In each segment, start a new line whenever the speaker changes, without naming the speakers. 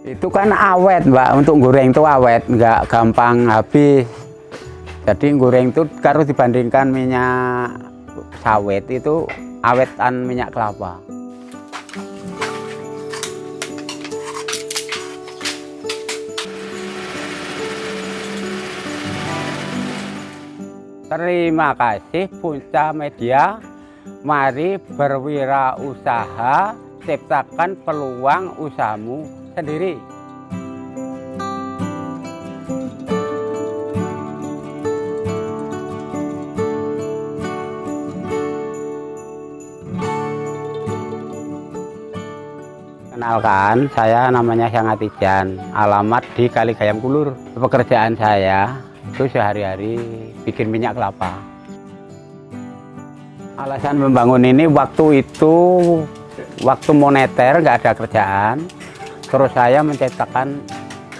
Itu kan awet, Mbak. Untuk goreng itu awet, nggak gampang habis. Jadi goreng itu kalau dibandingkan minyak sawit itu awetan minyak kelapa. Terima kasih Punca Media. Mari berwirausaha, ciptakan peluang usahamu sendiri. Kenalkan, saya namanya Sang Atijan, alamat di Kaligayam Kulur. Pekerjaan saya itu sehari-hari bikin minyak kelapa. Alasan membangun ini waktu moneter nggak ada kerjaan, terus saya menciptakan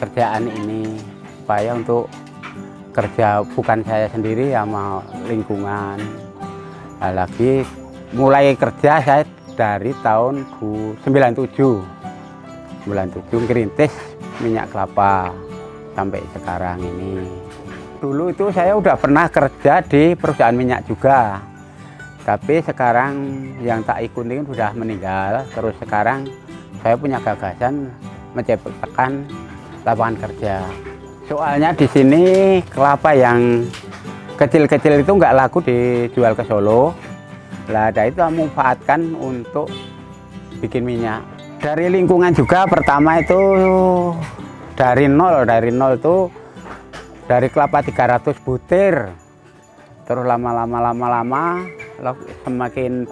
kerjaan ini supaya untuk kerja bukan saya sendiri sama lingkungan. Nah, lagi mulai kerja saya dari tahun 97 ngerintis minyak kelapa sampai sekarang ini. Dulu itu saya udah pernah kerja di perusahaan minyak juga, tapi sekarang yang tak ikutin sudah meninggal. Terus sekarang saya punya gagasan menciptakan lapangan kerja. Soalnya di sini kelapa yang kecil-kecil itu nggak laku dijual ke Solo. Lah, ada itu memanfaatkan untuk bikin minyak. Dari lingkungan juga, pertama itu dari nol itu dari kelapa 300 butir. Terus lama-lama semakin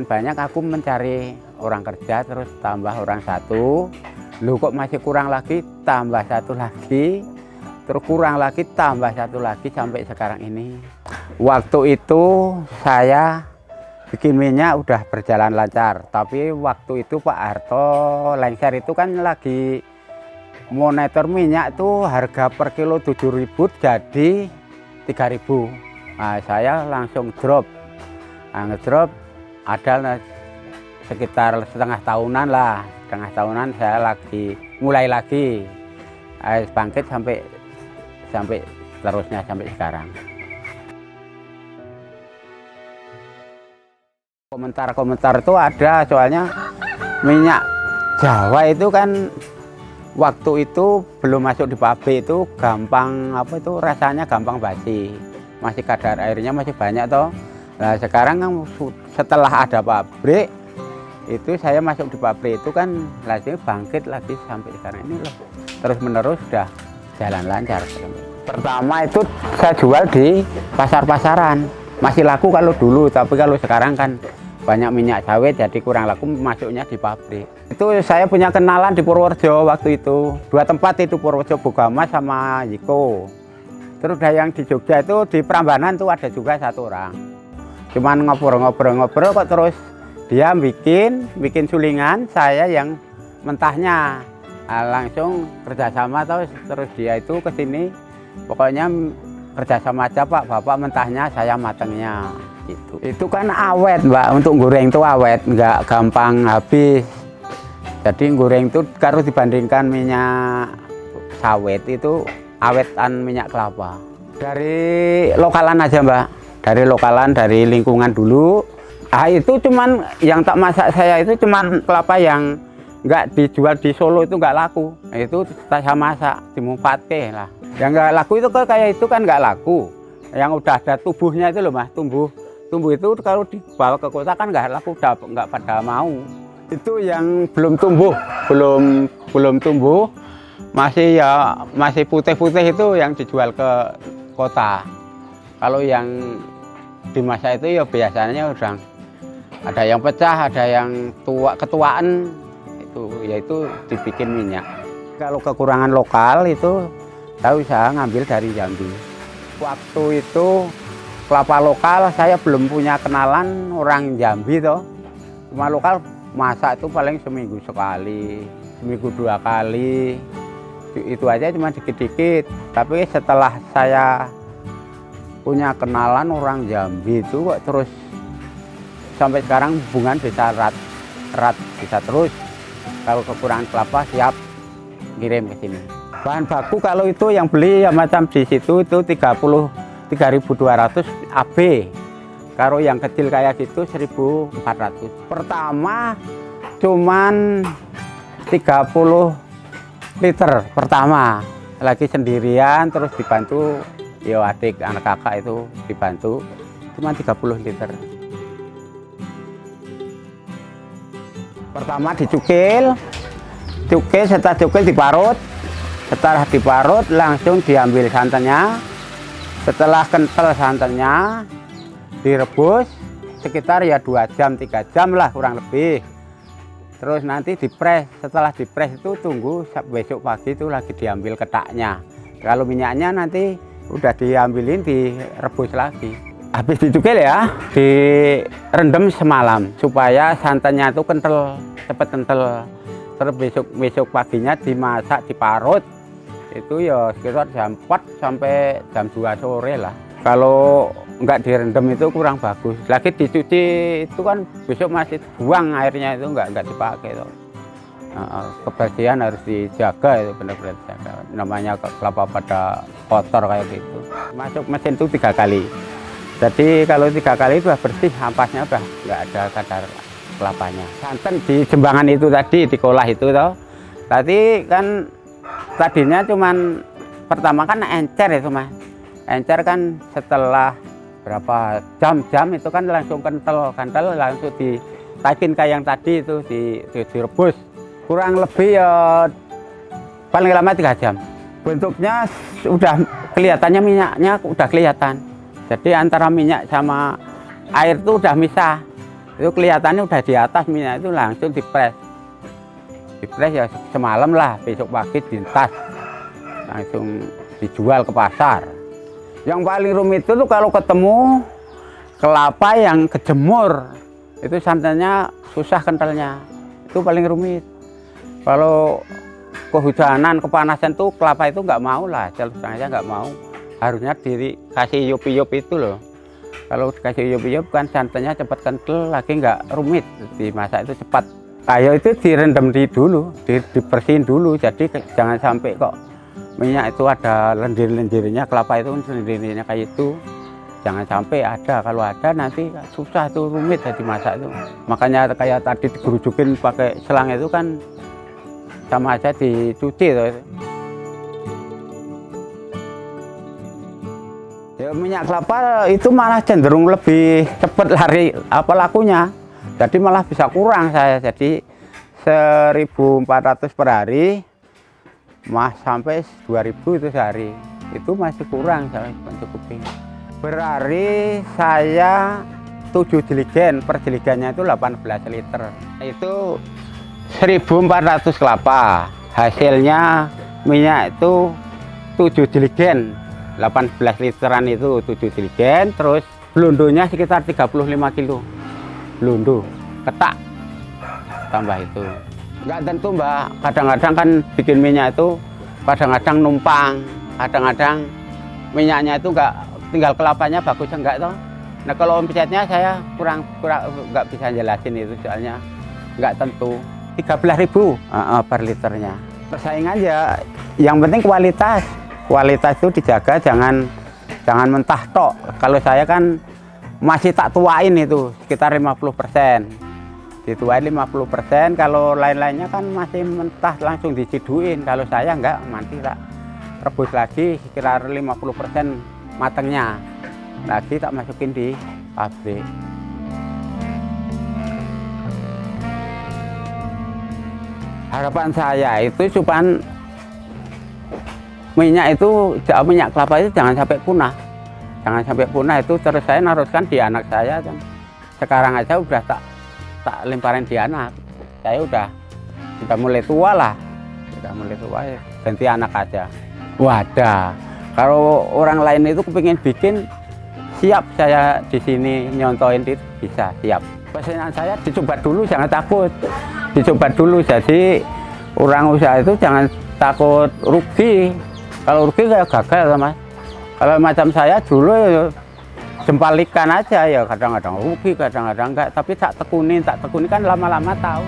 banyak aku mencari orang kerja, terus tambah orang satu. Lu kok masih kurang lagi, tambah satu lagi. Terus kurang lagi, tambah satu lagi sampai sekarang ini. Waktu itu saya bikin minyak udah berjalan lancar, tapi waktu itu Pak Harto lengser itu kan lagi moneter minyak tuh harga per kilo 7.000 jadi 3.000. Nah, saya langsung drop. Nah, ngedrop ada sekitar setengah tahunan saya mulai lagi bangkit sampai terusnya sampai sekarang. Komentar itu ada, soalnya minyak Jawa itu kan waktu itu belum masuk di pabrik itu gampang rasanya gampang basi, masih kadar airnya masih banyak toh. Nah, sekarang kan setelah ada pabrik itu saya masuk di pabrik itu kan langsung bangkit lagi sampai sekarang ini loh, terus menerus sudah jalan lancar. Pertama itu saya jual di pasar-pasaran, masih laku kalau dulu, tapi kalau sekarang kan banyak minyak sawit jadi kurang laku, masuknya di pabrik. Itu saya punya kenalan di Purworejo waktu itu, 2 tempat itu, Purworejo Bogama sama Yiko. Terus ada yang di Jogja itu di Prambanan tuh ada juga 1 orang. Cuman ngobrol kok terus dia bikin sulingan, saya yang mentahnya. Nah, langsung kerjasama terus dia itu ke sini, pokoknya kerjasama aja Pak, Bapak mentahnya, saya matangnya. Itu kan awet, Mbak. Untuk goreng itu awet, nggak gampang habis. Jadi goreng itu kalau dibandingkan minyak sawit itu awetan minyak kelapa. Dari lokalan aja, Mbak. Dari lingkungan dulu. Ah, itu cuman yang tak masak saya itu cuman kelapa yang nggak dijual di Solo itu nggak laku. Itu saya masak dimanfaatkan lah. Yang nggak laku itu kayak itu kan nggak laku. Yang udah ada tubuhnya itu loh, Mas, tumbuh itu kalau dibawa ke kota kan nggak laku, nggak pada mau. Itu yang belum tumbuh masih putih-putih itu yang dijual ke kota. Kalau yang dimasak itu ya biasanya udah ada yang pecah, ada yang ketuaan, yaitu dibikin minyak. Kalau kekurangan lokal itu saya bisa ngambil dari Jambi. Waktu itu kelapa lokal saya belum punya kenalan orang Jambi toh. Cuma lokal masak itu paling seminggu sekali, seminggu 2 kali. Itu aja cuma dikit-dikit. Tapi setelah saya punya kenalan orang Jambi itu kok terus sampai sekarang hubungan bisa erat bisa terus. Kalau kekurangan kelapa siap kirim ke sini. Bahan baku kalau itu yang beli ya macam di situ itu 33.200 AB. Kalau yang kecil kayak gitu 1.400. Pertama cuman 30 liter pertama. Lagi sendirian terus dibantu ya adik anak kakak itu dibantu cuma 30 liter. Pertama dicukil, setelah cukil diparut. Setelah diparut langsung diambil santannya. Setelah kental santannya direbus sekitar ya 2 jam 3 jam lah kurang lebih. Terus nanti dipres. Setelah dipres itu tunggu besok pagi itu lagi diambil ketaknya. Kalau minyaknya nanti udah diambilin direbus lagi. Habis dicukil ya direndam semalam supaya santannya itu kental, cepet kental. Terus besok paginya dimasak diparut. Itu ya sekitar jam 4 sampai jam 2 sore lah. Kalau nggak direndam itu kurang bagus. Lagi dicuci itu kan besok masih buang airnya itu nggak dipakai itu. Kebersihan harus dijaga itu benar-benar dijaga. Namanya kelapa pada kotor kayak gitu. Masuk mesin itu 3 kali. Jadi kalau 3 kali itu udah bersih, ampasnya udah nggak ada kadar kelapanya. Santan di jembangan itu tadi diolah itu toh. Tadi kan tadinya cuman pertama kan encer itu mas. Encer kan setelah berapa jam itu kan langsung kental langsung ditakin kayak yang tadi itu direbus kurang lebih ya paling lama 3 jam. Bentuknya sudah kelihatannya minyaknya udah kelihatan. Jadi antara minyak sama air itu udah misah. Itu kelihatannya udah di atas minyak itu langsung dipres. Dipres ya semalam lah, besok pagi ditas. Langsung dijual ke pasar. Yang paling rumit itu kalau ketemu kelapa yang kejemur. Itu santannya susah kentalnya. Itu paling rumit. Kalau kehujanan, kepanasan tuh kelapa itu nggak mau lah. Terus aja nggak mau. Harusnya dikasih yup-yup itu loh. Kalau dikasih yup-yup kan santannya cepat kental, lagi nggak rumit. Dimasak itu cepat. Ayo itu direndam dulu, dibersihin dulu. Jadi jangan sampai kok minyak itu ada lendir-lendirnya, kelapa itu lendir-lendirnya kayak itu. Jangan sampai ada. Kalau ada nanti susah tuh, rumit jadi masak itu. Makanya kayak tadi digerujukin pakai selang itu kan sama aja dicuci tuh. Ya, minyak kelapa itu malah cenderung lebih cepat lari lakunya. Jadi malah bisa kurang saya. Jadi 1.400 per hari, sampai 2.000 itu sehari. Itu masih kurang saya mencukupi. Per hari saya 7 jeligen, per jeligannya itu 18 liter. Itu 1.400 kelapa. Hasilnya minyak itu 7 jeligen. 18 literan itu 7 jeligen, terus blondonya sekitar 35 kilo. Blondo, ketak, tambah itu. Nggak tentu mbak, kadang-kadang kan bikin minyak itu kadang-kadang numpang, kadang-kadang minyaknya itu tinggal kelapanya bagus enggak toh. Nah kalau omsetnya saya kurang nggak bisa jelasin itu soalnya nggak tentu. 13.000 per liternya. Persaingan ya, yang penting kualitas. Kualitas itu dijaga, jangan mentah tok. Kalau saya kan masih tak tuain itu sekitar 50%. Dituain 50%, kalau lain-lainnya kan masih mentah langsung diciduin. Kalau saya enggak, nanti tak rebus lagi sekitar 50% matangnya. Lagi tak masukin di pabrik. Harapan saya itu cuman minyak kelapa itu jangan sampai punah. Jangan sampai punah itu terus saya naruskan di anak saya. Sekarang aja udah tak lemparin di anak. Saya udah mulai tua lah. Udah mulai tua ya, ganti anak aja. Wadah. Kalau orang lain itu kepingin bikin, siap saya di sini nyontoin itu bisa, siap. Pesanan saya dicoba dulu, jangan takut. Dicoba dulu, jadi orang usaha itu jangan takut rugi. Kalau rugi kayak gagal mas. Kalau macam saya dulu ya jempal ikan aja ya, kadang-kadang rugi, kadang-kadang enggak. Tapi tak tekuni kan lama-lama tahu.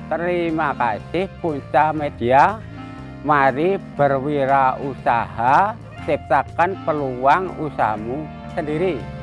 Terima kasih Punca Media. Mari berwirausaha, ciptakan peluang usahamu sendiri.